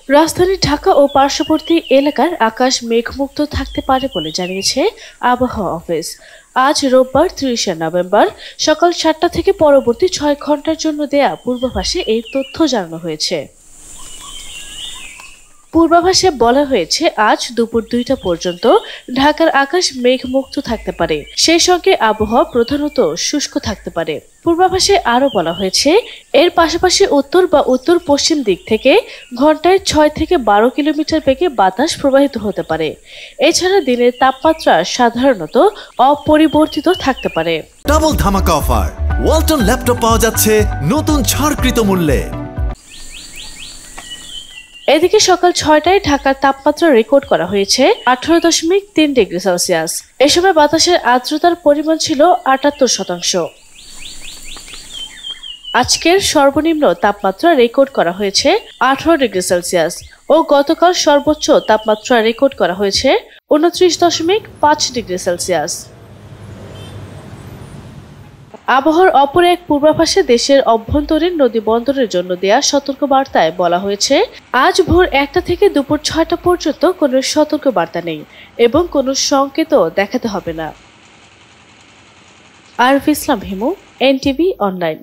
রাজধানী ঢাকা ও পার্শ্ববর্তী এলাকার আকাশ মেঘমুক্ত থাকতে পারে বলে জানিয়েছে আবহাওয়া অফিস। আজ রোববার ৩০শে নভেম্বর সকাল ৭টা থেকে পরবর্তী ৬ ঘন্টার জন্য দেয়া পূর্বাভাসে এই তথ্য জানানো হয়েছে। পূর্বাভাসে বলা হয়েছে আজ দুপুর ২টা পর্যন্ত ঢাকার আকাশ মেঘমুক্ত থাকতে পারে, সেই সঙ্গে আবহাওয়া প্রধানত শুষ্ক থাকতে পারে। পূর্বাভাসে আরও বলা হয়েছে এর পাশাপাশি উত্তর বা উত্তর পশ্চিম দিক থেকে ঘন্টায় ৬ থেকে ১২ কিলোমিটার বেগে বাতাস প্রবাহিত হতে পারে। এছাড়া দিনের তাপমাত্রা সাধারণত অপরিবর্তিত থাকতে পারে। ডাবল ধামাকা অফার, ওয়ালটন ল্যাপটপ পাওয়া যাচ্ছে নতুন ছাড়কৃত মূল্যে। এদিকে সকাল ৬টায় ঢাকার তাপমাত্রা রেকর্ড করা হয়েছে ১৮.৩ ডিগ্রি সেলসিয়াস। এ সময় বাতাসের আর্দ্রতার পরিমাণ ছিল ৭৮%। আজকের সর্বনিম্ন তাপমাত্রা রেকর্ড করা হয়েছে ১৮ ডিগ্রি সেলসিয়াস ও গতকাল সর্বোচ্চ তাপমাত্রা রেকর্ড করা হয়েছে ২৯.৫ ডিগ্রি সেলসিয়াস। আবহাওয়ার অপর এক পূর্বাভাসে দেশের অভ্যন্তরীণ নদী বন্দরের জন্য দেয়া সতর্কবার্তায় বলা হয়েছে আজ ভোর ১টা থেকে দুপুর ৬টা পর্যন্ত কোনো সতর্কবার্তা নেই এবং কোনো সংকেতও দেখাতে হবে না। আরফ ইসলাম হিমু, এনটিভি অনলাইন।